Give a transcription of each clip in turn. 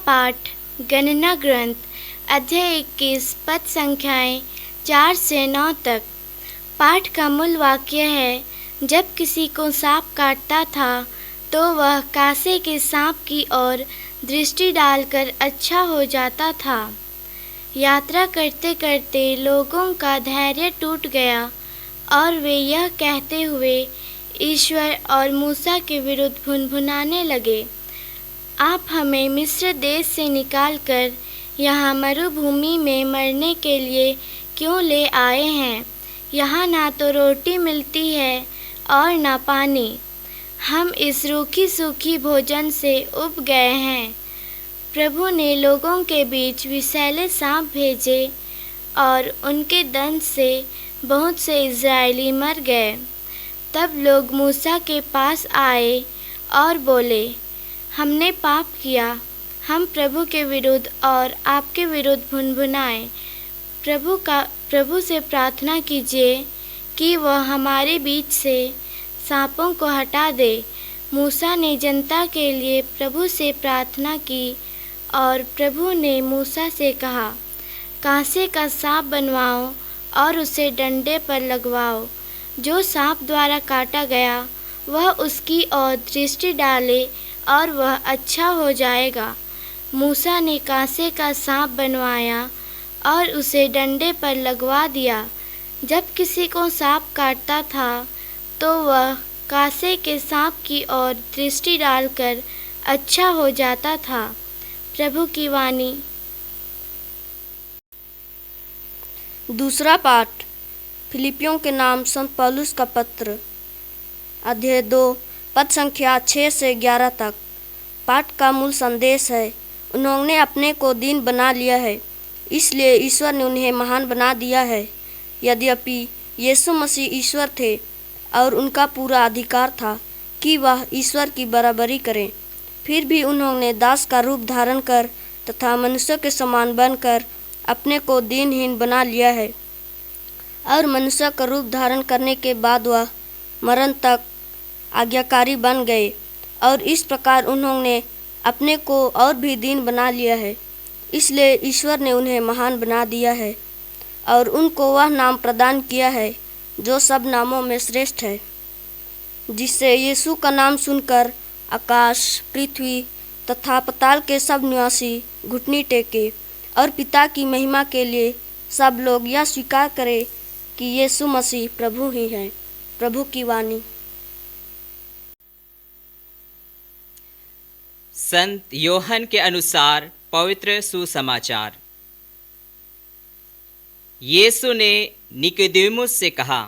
पाठ गणना ग्रंथ अध्याय 21 पद संख्याएं 4 से 9 तक। पाठ का मूल वाक्य है, जब किसी को सांप काटता था तो वह कासे के सांप की ओर दृष्टि डालकर अच्छा हो जाता था। यात्रा करते करते लोगों का धैर्य टूट गया और वे यह कहते हुए ईश्वर और मूसा के विरुद्ध भुनभुनाने लगे, आप हमें मिस्र देश से निकालकर यहाँ मरुभूमि में मरने के लिए क्यों ले आए हैं? यहाँ ना तो रोटी मिलती है और ना पानी। हम इस रूखी सूखी भोजन से उब गए हैं। प्रभु ने लोगों के बीच विषैले सांप भेजे और उनके दंश से बहुत से इज़राइली मर गए। तब लोग मूसा के पास आए और बोले, हमने पाप किया, हम प्रभु के विरुद्ध और आपके विरुद्ध भुनभुनाए। प्रभु से प्रार्थना कीजिए कि वह हमारे बीच से सांपों को हटा दे। मूसा ने जनता के लिए प्रभु से प्रार्थना की और प्रभु ने मूसा से कहा, कांसे का सांप बनवाओ और उसे डंडे पर लगवाओ। जो सांप द्वारा काटा गया वह उसकी ओर दृष्टि डाले और वह अच्छा हो जाएगा। मूसा ने कांसे का सांप बनवाया और उसे डंडे पर लगवा दिया। जब किसी को सांप काटता था तो वह कांसे के सांप की ओर दृष्टि डालकर अच्छा हो जाता था। प्रभु की वाणी। दूसरा पाठ फिलिपियों के नाम संत पौलुस का पत्र अध्याय 2 पद संख्या 6 से 11 तक। पाठ का मूल संदेश है, उन्होंने अपने को दीन बना लिया है, इसलिए ईश्वर ने उन्हें महान बना दिया है। यद्यपि यीशु मसीह ईश्वर थे और उनका पूरा अधिकार था कि वह ईश्वर की बराबरी करें, फिर भी उन्होंने दास का रूप धारण कर तथा मनुष्य के समान बनकर अपने को दीनहीन बना लिया है। और मनुष्य का रूप धारण करने के बाद वह मरण तक आज्ञाकारी बन गए और इस प्रकार उन्होंने अपने को और भी दीन बना लिया है। इसलिए ईश्वर ने उन्हें महान बना दिया है और उनको वह नाम प्रदान किया है जो सब नामों में श्रेष्ठ है, जिससे यीशु का नाम सुनकर आकाश, पृथ्वी तथा पाताल के सब निवासी घुटनी टेके और पिता की महिमा के लिए सब लोग यह स्वीकार करें कि यीशु मसीह प्रभु ही है। प्रभु की वाणी। संत योहन के अनुसार पवित्र सुसमाचार। यीशु ने निकोदेमुस से कहा,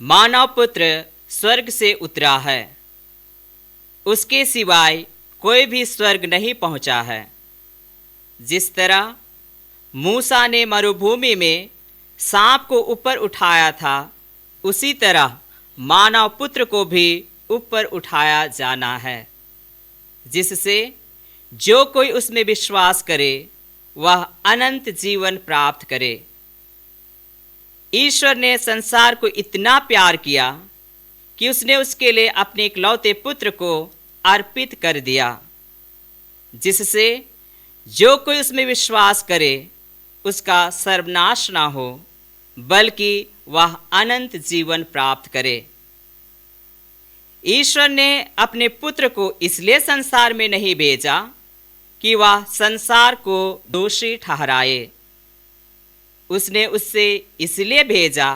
मानव पुत्र स्वर्ग से उतरा है, उसके सिवाय कोई भी स्वर्ग नहीं पहुंचा है। जिस तरह मूसा ने मरुभूमि में सांप को ऊपर उठाया था, उसी तरह मानव पुत्र को भी ऊपर उठाया जाना है, जिससे जो कोई उसमें विश्वास करे वह अनंत जीवन प्राप्त करे। ईश्वर ने संसार को इतना प्यार किया कि उसने उसके लिए अपने इकलौते पुत्र को अर्पित कर दिया, जिससे जो कोई उसमें विश्वास करे उसका सर्वनाश ना हो, बल्कि वह अनंत जीवन प्राप्त करे। ईश्वर ने अपने पुत्र को इसलिए संसार में नहीं भेजा कि वह संसार को दोषी ठहराए। उसने उससे इसलिए भेजा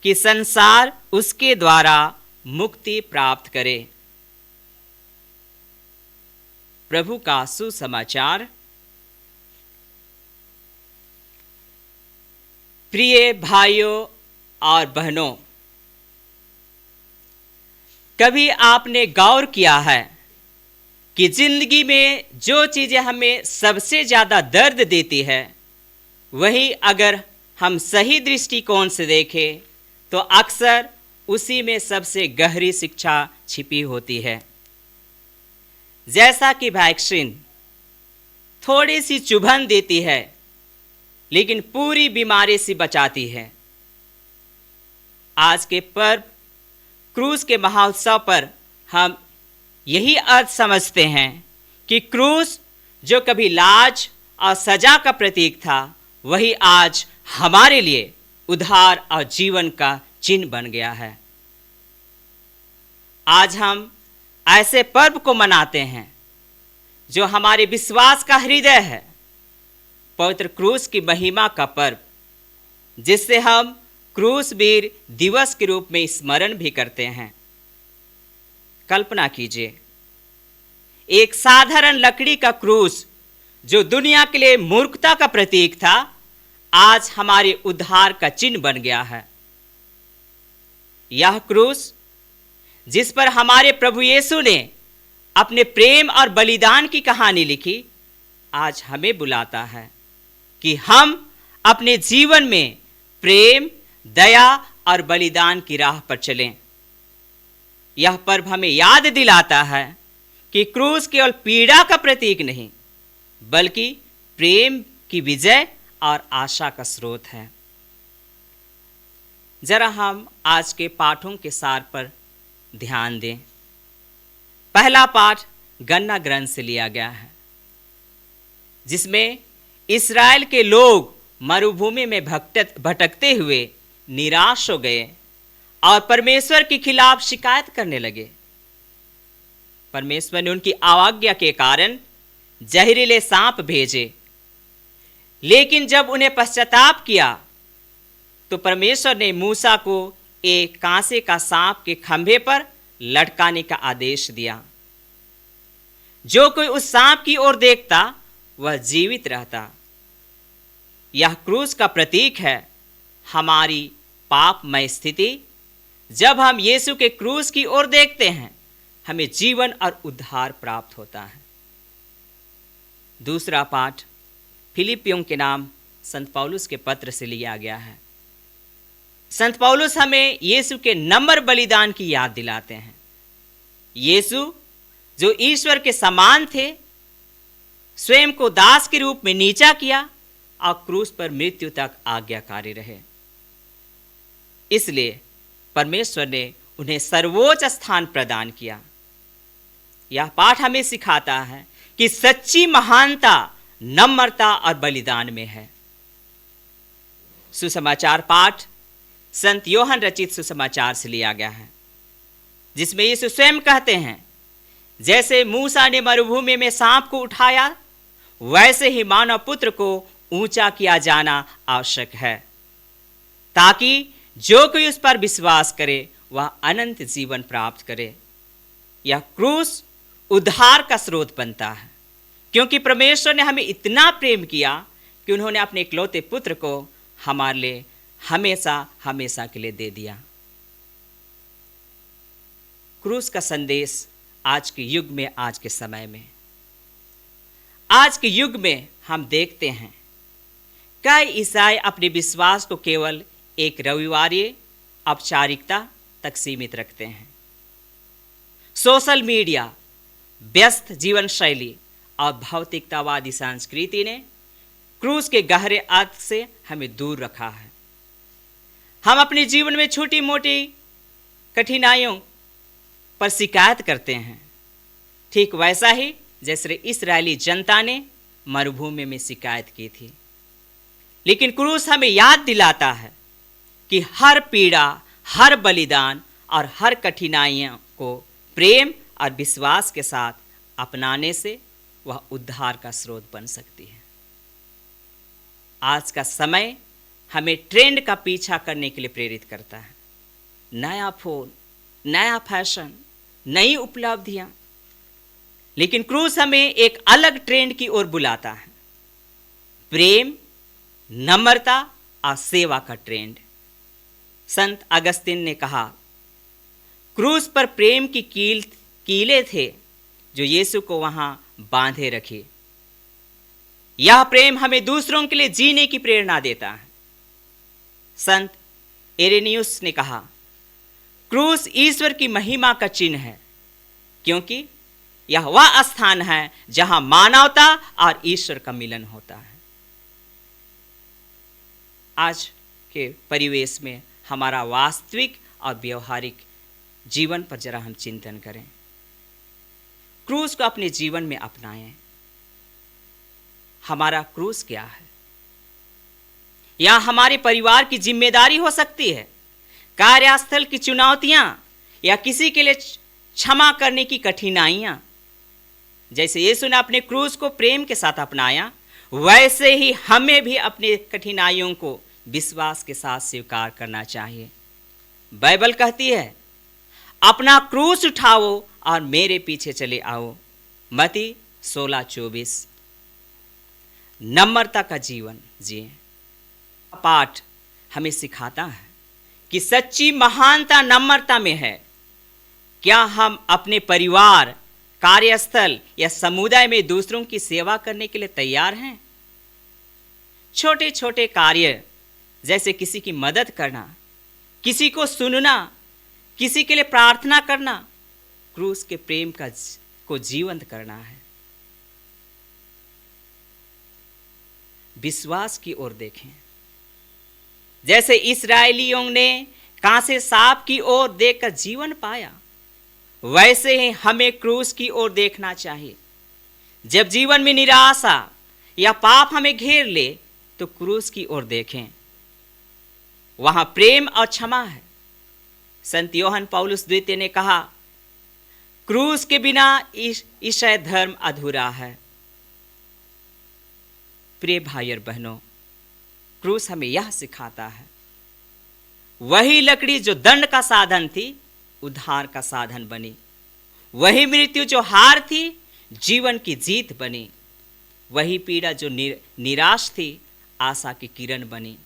कि संसार उसके द्वारा मुक्ति प्राप्त करे। प्रभु का सुसमाचार। प्रिय भाइयों और बहनों, कभी आपने गौर किया है कि जिंदगी में जो चीजें हमें सबसे ज्यादा दर्द देती है, वही अगर हम सही दृष्टिकोण से देखें तो अक्सर उसी में सबसे गहरी शिक्षा छिपी होती है। जैसा कि वैक्सीन थोड़ी सी चुभन देती है लेकिन पूरी बीमारी से बचाती है। आज के पर्व क्रूस के महोत्सव पर हम यही अर्थ समझते हैं कि क्रूस जो कभी लाज और सजा का प्रतीक था, वही आज हमारे लिए उद्धार और जीवन का चिन्ह बन गया है। आज हम ऐसे पर्व को मनाते हैं जो हमारे विश्वास का हृदय है, पवित्र क्रूस की महिमा का पर्व, जिससे हम क्रूस वीर दिवस के रूप में स्मरण भी करते हैं। कल्पना कीजिए, एक साधारण लकड़ी का क्रूस जो दुनिया के लिए मूर्खता का प्रतीक था, आज हमारे उद्धार का चिन्ह बन गया है। यह क्रूस जिस पर हमारे प्रभु यीशु ने अपने प्रेम और बलिदान की कहानी लिखी, आज हमें बुलाता है कि हम अपने जीवन में प्रेम, दया और बलिदान की राह पर चलें। यह पर्व हमें याद दिलाता है कि क्रूस केवल पीड़ा का प्रतीक नहीं, बल्कि प्रेम की विजय और आशा का स्रोत है। जरा हम आज के पाठों के सार पर ध्यान दें। पहला पाठ गन्ना ग्रंथ से लिया गया है, जिसमें इस्राएल के लोग मरुभूमि में भटकते हुए निराश हो गए और परमेश्वर के खिलाफ शिकायत करने लगे। परमेश्वर ने उनकी अवज्ञा के कारण जहरीले सांप भेजे, लेकिन जब उन्हें पश्चाताप किया तो परमेश्वर ने मूसा को एक कांसे का सांप के खंभे पर लटकाने का आदेश दिया। जो कोई उस सांप की ओर देखता वह जीवित रहता। यह क्रूस का प्रतीक है हमारी पापमय स्थिति। जब हम यीशु के क्रूस की ओर देखते हैं, हमें जीवन और उद्धार प्राप्त होता है। दूसरा पाठ फिलिपियों के नाम संत पौलुस के पत्र से लिया गया है। संत पौलुस हमें यीशु के नम्र बलिदान की याद दिलाते हैं। यीशु जो ईश्वर के समान थे, स्वयं को दास के रूप में नीचा किया और क्रूस पर मृत्यु तक आज्ञाकारी रहे। इसलिए परमेश्वर ने उन्हें सर्वोच्च स्थान प्रदान किया। यह पाठ हमें सिखाता है कि सच्ची महानता नम्रता और बलिदान में है। सुसमाचार पाठ संत योहन रचित सुसमाचार से लिया गया है, जिसमें यीशु स्वयं कहते हैं, जैसे मूसा ने मरुभूमि में सांप को उठाया, वैसे ही मानव पुत्र को ऊंचा किया जाना आवश्यक है, ताकि जो कोई उस पर विश्वास करे वह अनंत जीवन प्राप्त करे। यह क्रूस उद्धार का स्रोत बनता है, क्योंकि परमेश्वर ने हमें इतना प्रेम किया कि उन्होंने अपने इकलौते पुत्र को हमारे लिए हमेशा हमेशा के लिए दे दिया। क्रूस का संदेश आज के युग में, आज के समय में, आज के युग में हम देखते हैं कई ईसाई अपने विश्वास को केवल एक रविवारीय औपचारिकता तक सीमित रखते हैं। सोशल मीडिया, व्यस्त जीवन शैली और भौतिकतावादी संस्कृति ने क्रूस के गहरे अर्थ से हमें दूर रखा है। हम अपने जीवन में छोटी मोटी कठिनाइयों पर शिकायत करते हैं, ठीक वैसा ही जैसे इस्राएली जनता ने मरुभूमि में शिकायत की थी। लेकिन क्रूस हमें याद दिलाता है कि हर पीड़ा, हर बलिदान और हर कठिनाइयों को प्रेम और विश्वास के साथ अपनाने से वह उद्धार का स्रोत बन सकती है। आज का समय हमें ट्रेंड का पीछा करने के लिए प्रेरित करता है। नया फोन, नया फैशन, नई उपलब्धियां, लेकिन क्रूस हमें एक अलग ट्रेंड की ओर बुलाता है, प्रेम, नम्रता और सेवा का ट्रेंड। संत अगस्तिन ने कहा, क्रूस पर प्रेम की कीले थे जो यीशु को वहां बांधे रखे। यह प्रेम हमें दूसरों के लिए जीने की प्रेरणा देता है। संत इरेनियुस ने कहा, क्रूस ईश्वर की महिमा का चिन्ह है, क्योंकि यह वह स्थान है जहां मानवता और ईश्वर का मिलन होता है। आज के परिवेश में हमारा वास्तविक और व्यवहारिक जीवन पर जरा हम चिंतन करें। क्रूस को अपने जीवन में अपनाएं। हमारा क्रूस क्या है, या हमारे परिवार की जिम्मेदारी हो सकती है, कार्यस्थल की चुनौतियां, या किसी के लिए क्षमा करने की कठिनाइयां। जैसे यीशु ने अपने क्रूस को प्रेम के साथ अपनाया, वैसे ही हमें भी अपने कठिनाइयों को विश्वास के साथ स्वीकार करना चाहिए। बाइबल कहती है, अपना क्रूस उठाओ और मेरे पीछे चले आओ। मत्ती 16:24। नम्रता का जीवन जिए। पाठ हमें सिखाता है कि सच्ची महानता नम्रता में है। क्या हम अपने परिवार, कार्यस्थल या समुदाय में दूसरों की सेवा करने के लिए तैयार हैं? छोटे छोटे कार्य जैसे किसी की मदद करना, किसी को सुनना, किसी के लिए प्रार्थना करना, क्रूस के प्रेम को जीवंत करना है। विश्वास की ओर देखें। जैसे इस्राएलियों ने कांसे सांप की ओर देखकर जीवन पाया, वैसे ही हमें क्रूस की ओर देखना चाहिए। जब जीवन में निराशा या पाप हमें घेर ले तो क्रूस की ओर देखें, वहां प्रेम और क्षमा है। संत योहन पौलुस द्वितीय ने कहा, क्रूस के बिना ईसाई धर्म अधूरा है। प्रिय भाई और बहनों, क्रूस हमें यह सिखाता है, वही लकड़ी जो दंड का साधन थी, उद्धार का साधन बनी। वही मृत्यु जो हार थी, जीवन की जीत बनी। वही पीड़ा जो निराश थी, आशा की किरण बनी।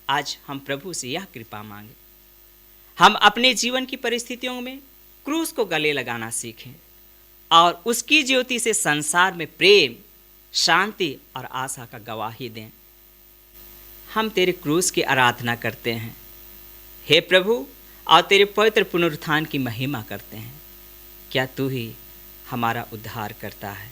आज हम प्रभु से यह कृपा मांगे, हम अपने जीवन की परिस्थितियों में क्रूस को गले लगाना सीखें और उसकी ज्योति से संसार में प्रेम, शांति और आशा का गवाही दें। हम तेरे क्रूस की आराधना करते हैं हे प्रभु, और तेरे पवित्र पुनरुत्थान की महिमा करते हैं। क्या तू ही हमारा उद्धार करता है।